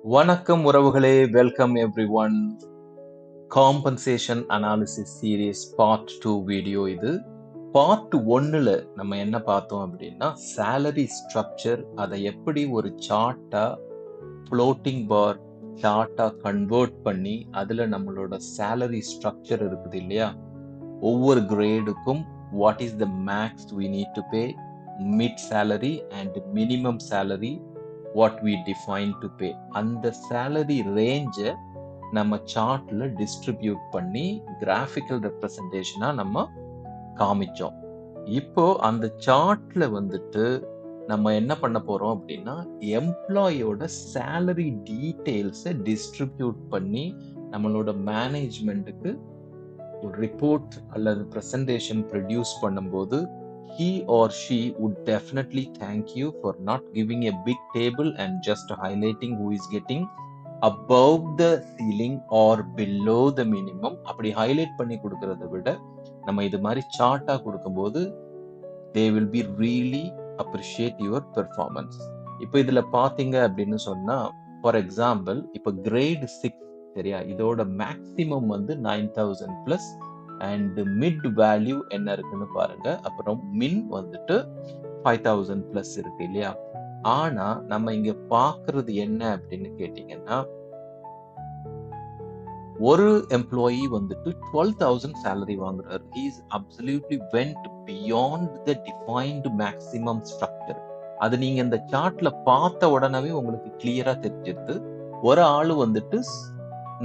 வணக்கம் உறவுகளே, welcome every one. Compensation analysis series part 2 video இது. பார்ட் 1ல நம்ம என்ன பார்த்தோம் அப்படின்னா, சேலரி ஸ்ட்ரக்சர் அதை எப்படி ஒரு சார்ட்டா, ஃப்ளோட்டிங் பார் சார்ட்டா கன்வெர்ட் பண்ணி, அதுல நம்மளோட சேலரி ஸ்ட்ரக்சர் இருக்குது இல்லையா? ஒவ்வொரு கிரேடுக்கும் what is the max we need to pay, mid salary and minimum salary what we define to pay. அந்த சேலரி ரேஞ்சை நம்ம சார்ட்ல டிஸ்ட்ரிபியூட் பண்ணி கிராஃபிக்கல் ரெப்ரசன்டேஷனா நம்ம காமிச்சோம். இப்போ அந்த சார்ட்ல வந்துட்டு நம்ம என்ன பண்ண போறோம் அப்படின்னா, எம்ப்ளாயோட சேலரி டீடைல்ஸை டிஸ்ட்ரிபியூட் பண்ணி நம்மளோட மேனேஜ்மெண்ட்டுக்கு ஒரு ரிப்போர்ட் அல்லது பிரசன்டேஷன் ப்ரொடியூஸ் பண்ணும்போது he or she would definitely thank you for not giving a big table and just highlighting who is getting above the ceiling or below the minimum. அப்படி highlight பண்ணி கொடுக்கறத விட நம்ம இது மாதிரி சார்ட்டா கொடுக்கும்போது they will be really appreciate your performance. இப்போ இதுல பாத்தீங்க அப்படின்னு சொன்னா, ஃபார் எக்ஸாம்பிள் இப்போ கிரேட் 6 சரியா, இதோட மேக்ஸிமம் வந்து 9000 பிளஸ் அண்ட் மிட் வேல்யூ என்ன இருக்குன்னு பாருங்க. அப்புறம் மின் வந்துட்டு 5000 பிளஸ் இருக்கு இல்லையா? ஆனா நம்ம இங்க பாக்குறது என்ன அப்படின்னு கேட்டீங்கன்னா, ஒரு எம்ப்ளாயி வந்துட்டு 12,000 சேலரி வாங்குறாரு. he is absolutely went beyond the defined maximum structure. அது நீங்க இந்த சார்ட்ல பார்த்த உடனே உங்களுக்கு கிளியரா தெரிஞ்சிருது. ஒரு ஆளு வந்துட்டு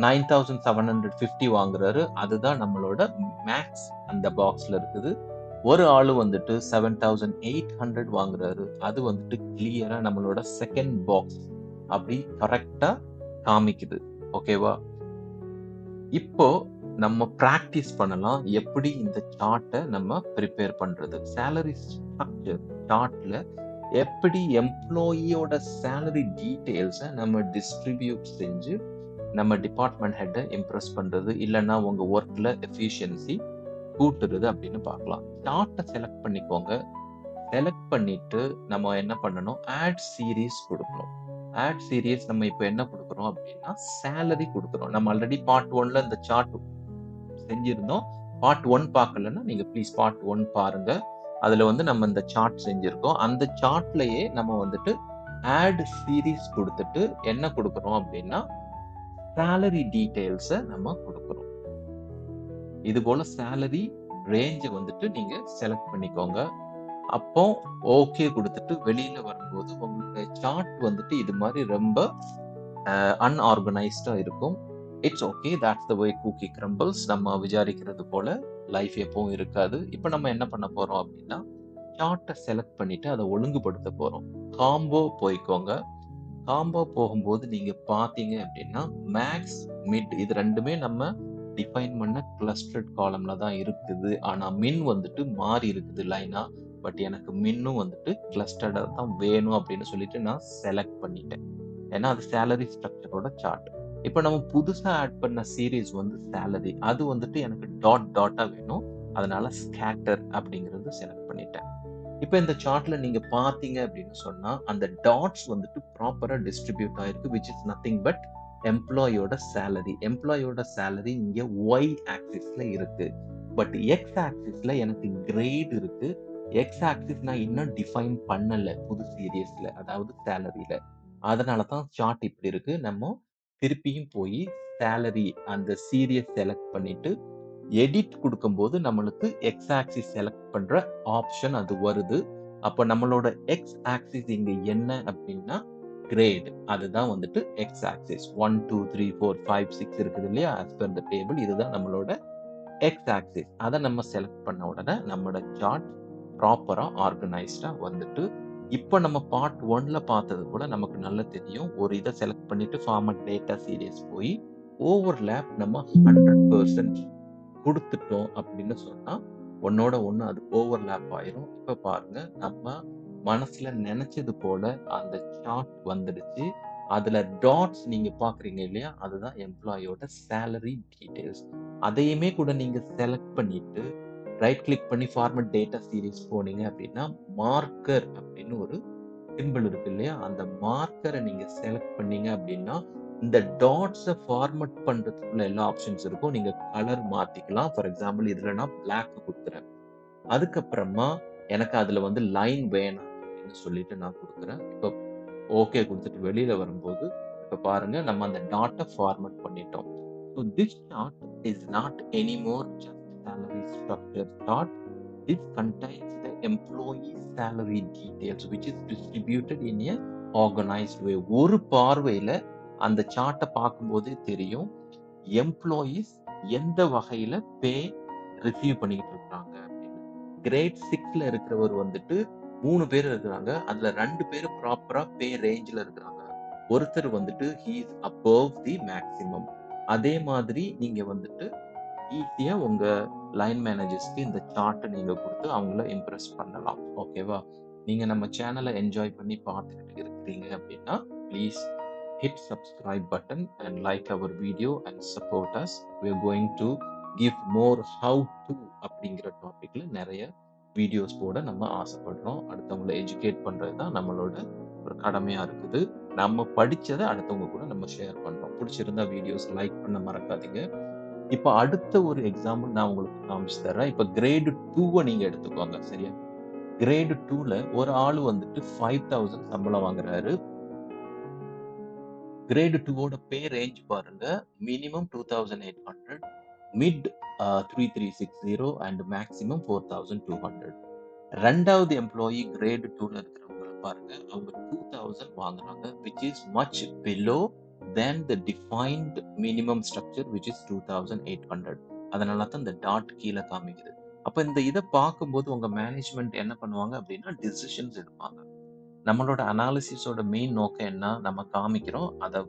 9750 வாங்குறாரு, அதுதான் நம்மளோட மேக்ஸ் அந்த பாக்ஸ்ல இருக்குது. ஒரு ஆளு வந்துட்டு 7800 வாங்குறாரு, அது வந்துட்டு கிளியரா நம்மளோட செகண்ட் பாக்ஸ் அப்படி கரெக்டா காமிக்குது. ஓகேவா? இப்போ நம்ம பிராக்டிஸ் பண்ணலாம் எப்படி இந்த சார்ட்டை நம்ம ப்ரிப்பேர் பண்றது. சேலரி ஸ்ட்ரக்சர் சார்ட்ல எப்படி எம்ப்ளாயியோட சேலரி டீடைல்ஸை நம்ம டிஸ்ட்ரிபியூட் செஞ்சு நம்ம டிபார்ட்மெண்ட் ஹெட்டை இம்ப்ரெஸ் பண்றது, இல்லைன்னா உங்க ஒர்க்ல எஃபிஷியன்சி கூட்டுறது அப்படின்னு பார்க்கலாம். சார்ட்டை செலக்ட் பண்ணிக்கோங்க. செலக்ட் பண்ணிட்டு நம்ம என்ன பண்ணணும், ஆட் சீரீஸ் கொடுக்கணும். ஆட் சீரீஸ் நம்ம இப்போ என்ன கொடுக்குறோம் அப்படின்னா, சேலரி கொடுக்குறோம். நம்ம ஆல்ரெடி பார்ட் 1ல இந்த சார்ட் செஞ்சிருந்தோம். பார்ட் 1 பார்க்கலன்னா நீங்க ப்ளீஸ் பார்ட் 1 பாருங்க. அதுல வந்து நம்ம இந்த சார்ட் செஞ்சிருக்கோம். அந்த சார்ட்லயே நம்ம வந்துட்டு ஆட் சீரீஸ் கொடுத்துட்டு என்ன கொடுக்குறோம் அப்படின்னா, சேலரி டீடைல்ஸை நம்ம கொடுக்குறோம். இது போல சேலரி ரேஞ்சை வந்துட்டு நீங்க செலக்ட் பண்ணிக்கோங்க. அப்போ ஓகே கொடுத்துட்டு வெளியில வரும்போது உங்களுக்கு சார்ட் வந்துட்டு இது மாதிரி ரொம்ப அன்ஆர்கனைஸ்டா இருக்கும். It's okay, that's the way cookie crumbles. நம்ம விசாரிக்கிறது போல லைஃப் எப்பவும் இருக்காது. இப்போ நம்ம என்ன பண்ண போறோம் அப்படின்னா, சார்ட்டை செலக்ட் பண்ணிட்டு அதை ஒழுங்குபடுத்த போறோம். காம்போ போய்க்கோங்க. காம்போ போகும்போது நீங்க பாத்தீங்க அப்படின்னா, மேக்ஸ் மிட் இது ரெண்டுமே நம்ம டிஃபைன் பண்ண கிளஸ்டர்ட் காலம்ல தான் இருக்குது. ஆனா மின் வந்துட்டு மாறி இருக்குது லைனா. பட் எனக்கு மின்னும் வந்துட்டு கிளஸ்டர்டா தான் வேணும் அப்படின்னு சொல்லிட்டு நான் செலக்ட் பண்ணிட்டேன். ஏன்னா அது சேலரி ஸ்ட்ரக்சரோட சார்ட். இப்போ நம்ம புதுசா ஆட் பண்ண சீரீஸ் வந்து சேலரி, அது வந்துட்டு எனக்கு டாட் டாட்டா வேணும். அதனால ஸ்கேட்டர் அப்படிங்கிறது செலக்ட் பண்ணிட்டேன். இப்போ இந்த சார்ட்ல நீங்க பாத்தீங்க அப்படின்னு சொன்னா, அந்த டாட்ஸ் வந்துட்டு ப்ராப்பரா டிஸ்ட்ரிபியூட் ஆயிருக்கு, which is nothing but எம்ப்ளாயோட சேலரி. எம்ப்ளாயோட சேலரி இங்க ஒய் ஆக்சிஸ்ல இருக்கு. பட் எக்ஸ் ஆக்சிஸ்ல எனக்கு கிரேட் இருக்கு. எக்ஸ் ஆக்சிஸ் நான் இன்னும் டிஃபைன் பண்ணல புது சீரியஸ்ல, அதாவது சேலரியில. அதனால தான் சார்ட் இப்படி இருக்கு. நம்ம திருப்பியும் போய் சேலரி அந்த சீரியஸ் செலக்ட் பண்ணிட்டு எடிட் கொடுக்கும்போது நம்மளுக்கு எக்ஸ் ஆக்சிஸ் செலக்ட் பண்ற ஆப்ஷன் அது வருது. அப்ப நம்மளோட எக்ஸ் ஆக்சிஸ் இங்க என்ன அப்படின்னா கிரேட். அதுதான் வந்துட்டு எக்ஸ் ஆக்சிஸ். 1 2 3 4 5 6 இருக்குது இல்லையா, as per the table. இதுதான் நம்மளோட எக்ஸ் ஆக்சிஸ். அதை நம்ம செலக்ட் பண்ண உடனே நம்மளோட சார்ட் ப்ராப்பரா ஆர்கனைஸ்டா வந்துட்டு, இப்போ நம்ம பார்ட் 1ல பார்த்தது கூட நமக்கு நல்லா தெரியும். ஒரு இதை செலக்ட் பண்ணிட்டு ஃபார்மட் டேட்டா சீரியஸ் போய் ஓவர்லேப் நம்ம 100% கொடுத்துட்டோம் அப்படின்னு சொன்னா ஒன்னோட ஒண்ணு அது ஓவர்லேப் ஆயிரும். இப்ப பாருங்க, நம்ம மனசுல நினைச்சது போல அந்த சார்ட் வந்துடுச்சு. அதுல டாட்ஸ் நீங்க பாக்குறீங்க இல்லையா, அதுதான் எம்ப்ளாயோட சேலரி டீடைல்ஸ். அதையுமே கூட நீங்க செலக்ட் பண்ணிட்டு ரைட் கிளிக் பண்ணி ஃபார்மட் டேட்டா சீரிஸ் போனீங்க அப்படின்னா, மார்க்கர் அப்படின்னு ஒரு சிம்பிள் இருக்கு இல்லையா? அந்த மார்க்கர நீங்க செலக்ட் பண்ணீங்க அப்படின்னா, இந்த டாட்ஸ ஃபார்மட் பண்றதுக்குள்ள எல்லா ஆப்ஷன்ஸ் இருக்கும். நீங்க கலர் மாத்திக்கலாம். ஃபார் எக்ஸாம்பிள் இதுல நான் பிளாக் குடுக்குறேன். அதுக்கப்புறமா எனக்கு அதுல வந்து லைன் வேணாம் அப்படின்னு சொல்லிட்டு நான் குடுக்குறேன். இப்போ ஓகே குடுத்துட்டு வெளியில வரும்போது, இப்ப பாருங்க நம்ம அந்த டாட்ட ஃபார்மட் பண்ணிட்டோம். So this chart is not anymore just salary structure chart. This contains the employee salary details which is distributed in a organized way. ஒரு பார்வையில அந்த சார்ட்ட பார்க்கும்போதே தெரியும். எம்ப்ளாயீஸ் எந்த வகையில பே ரிசீவ் பண்ணிக்கிட்டு இருக்காங்க அப்படின்னு. கிரேட் 6ல இருக்கிறவர் வந்துட்டு 3 பேர் இருக்கிறாங்க. அதுல 2 பேரு ப்ராப்பரா பே ரேஞ்ச்ல இருக்கிறாங்க. ஒருத்தர் வந்துட்டு he is above the maximum. அதே மாதிரி நீங்க வந்துட்டு ஈஸியா உங்க லைன் மேனேஜர்ஸ்க்கு இந்த சார்ட்ட நீங்க குடுத்து அவங்கள இம்ப்ரெஸ் பண்ணலாம். ஓகேவா? நீங்க நம்ம சேனல என்ஜாய் பண்ணி பார்த்துக்கிட்டு இருக்கிறீங்க அப்படின்னா, please hit subscribe button and like our video and support us. We are going to give more how to அப்படிங்கிற டாபிக்ல நிறைய வீடியோஸ் போட நம்ம ஆசைப்படுறோம். அடுத்தவங்கள எஜுகேட் பண்றது தான் நம்மளோட ஒரு கடமையா இருக்குது. நம்ம படிச்சத அடுத்தவங்க கூட நம்ம ஷேர் பண்றோம். பிடிச்சிருந்தா வீடியோஸ் லைக் பண்ண மறக்காதீங்க. இப்ப அடுத்த ஒரு எக்ஸாம்பிள் நான் உங்களுக்கு காமிச்சு தர்றேன். இப்ப கிரேட் 2வ நீங்க எடுத்துக்கோங்க. சரியா? கிரேட் 2ல ஒரு ஆளு வந்துட்டு 5000 சம்பளம் வாங்குறாரு. கிரேட் 2வோட பே ரேஞ்ச் பாருங்க. Minimum 2800, mid 3360 and maximum 4200. 2வது எம்ப்ளாயி கிரேட் 2ல இருக்கிறவங்கள பாருங்க. அவங்க 2000 வாங்குறாங்க which is much below than the defined minimum structure which is 2800. அதனால தான் இந்த டாட் கீழ காமிக்குது. அப்ப இந்த இத பார்க்கும்போது உங்க மேனேஜ்மென்ட் என்ன பண்ணுவாங்க அப்படின்னா டிசிஷன்ஸ் எடுப்பாங்க. நம்மளோட அனாலிசிஸோட மெயின் நோக்கம் என்ன? நம்ம காமிக்கிறோம். அத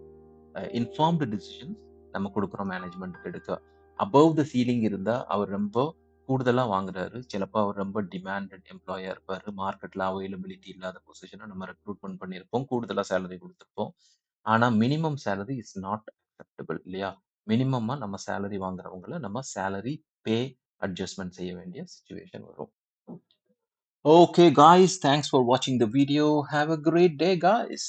இன்ஃபார்ம்டு டிசிஷன்ஸ் நம்ம குடுக்குறோம் மேனேஜ்மென்ட்க்கு எடுக்க. அபோவ் த சீலிங் இருந்தா அவர் ரொம்ப கூடுதலா வாங்குறாரு. சிலப்போ அவர் ரொம்ப டிமாண்டட் எம்ப்ளாயியா இருப்பாரு. மார்க்கெட்ல அவைலபிலிட்டி இல்லாத பொசிஷன நம்ம ரெக்ரூட்மென்ட் பண்ணியிருப்போம். கூடுதலா சேலரி குடுத்திருப்போம். ஆனா minimum salary is not acceptable இல்லையா? மினிமமா நம்ம சேலரி வாங்குறவங்கள நம்ம சேலரி பே அட்ஜஸ்ட்மென்ட் செய்ய வேண்டிய சிச்சுவேஷன் வரும். Okay guys, thanks for watching the video. Have a great day guys.